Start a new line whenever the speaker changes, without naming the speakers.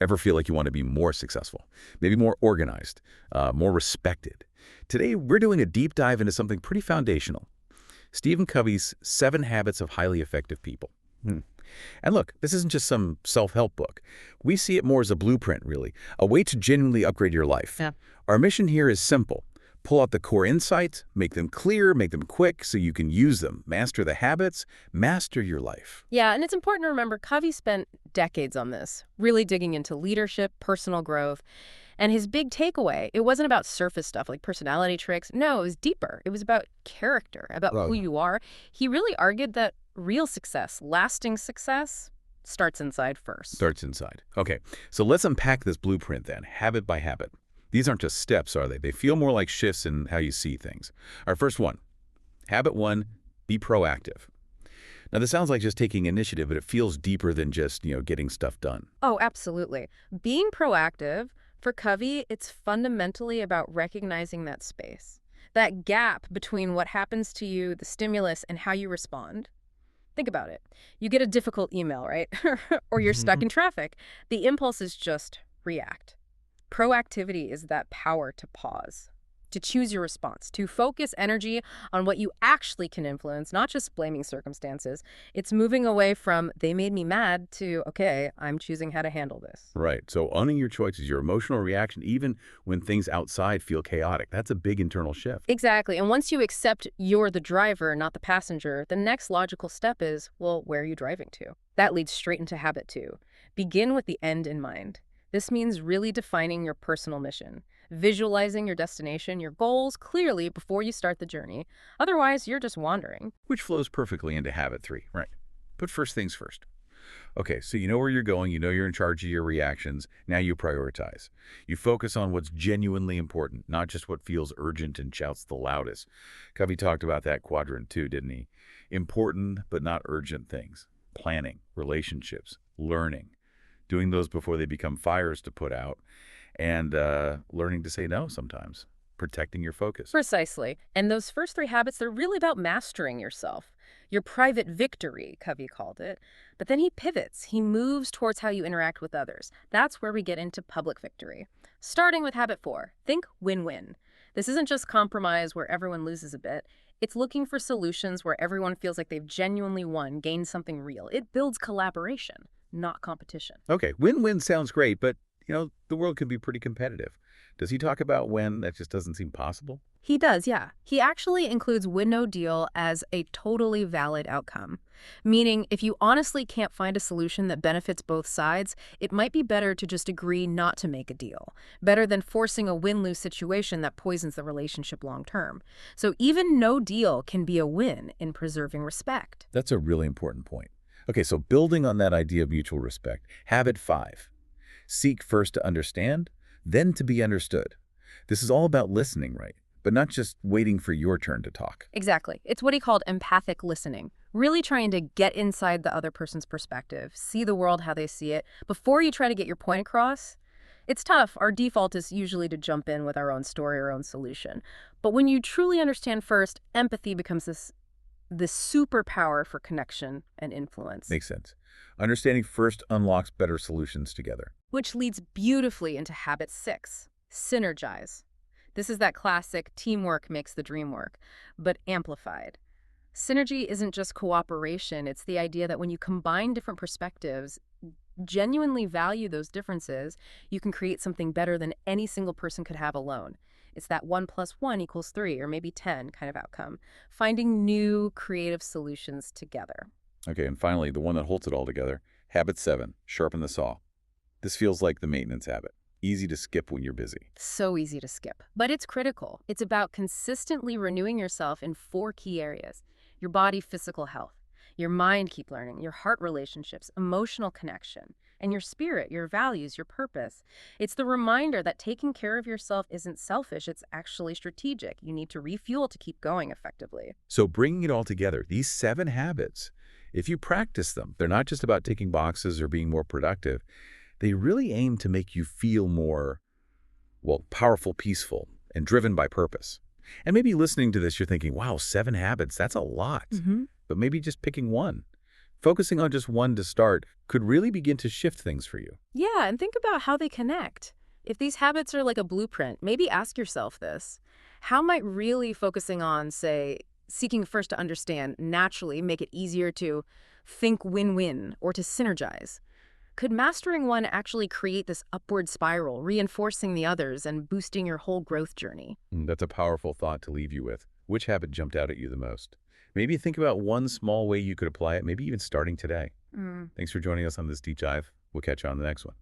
Ever feel like you want to be more successful, maybe more organized, more respected? Today, we're doing a deep dive into something pretty foundational. Stephen Covey's 7 Habits of Highly Effective People. And look, this isn't just some self-help book. We see it more as a blueprint, really, a way to genuinely upgrade your life.
Yeah.
Our mission here is simple. Pull out the core insights, make them clear, make them quick so you can use them. Master the habits, master your life.
Yeah, and it's important to remember Covey spent decades on this, really digging into leadership, personal growth. And his big takeaway, it wasn't about surface stuff like personality tricks. No, it was deeper. It was about character, about who you are. He really argued that real success, lasting success, starts inside first.
Starts inside. Okay, so let's unpack this blueprint then, habit by habit. These aren't just steps, are they? They feel more like shifts in how you see things. Our first one, habit 1, be proactive. Now, this sounds like just taking initiative, but it feels deeper than just, getting stuff done.
Oh, absolutely. Being proactive, for Covey, it's fundamentally about recognizing that space, that gap between what happens to you, the stimulus, and how you respond. Think about it. You get a difficult email, right? Or you're stuck in traffic. The impulse is just react. Proactivity is that power to pause, to choose your response, to focus energy on what you actually can influence, not just blaming circumstances. It's moving away from, they made me mad, to, okay, I'm choosing how to handle this.
Right. So owning your choices, your emotional reaction, even when things outside feel chaotic, that's a big internal shift.
Exactly. And once you accept you're the driver, not the passenger, the next logical step is, well, where are you driving to? That leads straight into habit 2. Begin with the end in mind. This means really defining your personal mission, visualizing your destination, your goals clearly before you start the journey. Otherwise, you're just wandering.
Which flows perfectly into habit 3, right? But first things first. Okay, so you know where you're going, you know you're in charge of your reactions, now you prioritize. You focus on what's genuinely important, not just what feels urgent and shouts the loudest. Covey talked about that quadrant too, didn't he? Important but not urgent things. Planning, relationships, learning. Doing those before they become fires to put out, and learning to say no sometimes, protecting your focus.
Precisely. And those first 3 habits, they're really about mastering yourself. Your private victory, Covey called it. But then he pivots. He moves towards how you interact with others. That's where we get into public victory. Starting with habit 4, think win-win. This isn't just compromise where everyone loses a bit. It's looking for solutions where everyone feels like they've genuinely won, gained something real. It builds collaboration, not competition.
Okay, win-win sounds great, but, the world can be pretty competitive. Does he talk about when that just doesn't seem possible?
He does, yeah. He actually includes win-no deal as a totally valid outcome. Meaning, if you honestly can't find a solution that benefits both sides, it might be better to just agree not to make a deal. Better than forcing a win-lose situation that poisons the relationship long-term. So even no deal can be a win in preserving respect.
That's a really important point. Okay, so building on that idea of mutual respect, habit 5, seek first to understand, then to be understood. This is all about listening, right? But not just waiting for your turn to talk.
Exactly. It's what he called empathic listening. Really trying to get inside the other person's perspective, see the world how they see it, before you try to get your point across. It's tough. Our default is usually to jump in with our own story, our own solution. But when you truly understand first, empathy becomes this superpower for connection and influence.
Makes sense. Understanding first unlocks better solutions together.
Which leads beautifully into habit 6, synergize. This is that classic teamwork makes the dream work, but amplified. Synergy isn't just cooperation. It's the idea that when you combine different perspectives, genuinely value those differences, you can create something better than any single person could have alone. It's that 1 + 1 = 3 or maybe 10 kind of outcome. Finding new creative solutions together.
Okay, and finally, the one that holds it all together, habit 7, sharpen the saw. This feels like the maintenance habit. Easy to skip when you're busy.
So easy to skip, but it's critical. It's about consistently renewing yourself in 4 key areas. Your body, physical health. Your mind, keep learning. Your heart, relationships, emotional connection. And your spirit, your values, your purpose. It's the reminder that taking care of yourself isn't selfish, it's actually strategic. You need to refuel to keep going effectively.
So bringing it all together, these 7 habits, if you practice them, they're not just about ticking boxes or being more productive. They really aim to make you feel more, powerful, peaceful, and driven by purpose. And maybe listening to this, you're thinking, wow, 7 habits, that's a lot. But maybe just picking one. Focusing on just one to start could really begin to shift things for you.
Yeah, and think about how they connect. If these habits are like a blueprint, maybe ask yourself this. How might really focusing on, say, seeking first to understand naturally make it easier to think win-win or to synergize? Could mastering one actually create this upward spiral, reinforcing the others and boosting your whole growth journey?
That's a powerful thought to leave you with. Which habit jumped out at you the most? Maybe think about one small way you could apply it, maybe even starting today.
Mm.
Thanks for joining us on this deep dive. We'll catch you on the next one.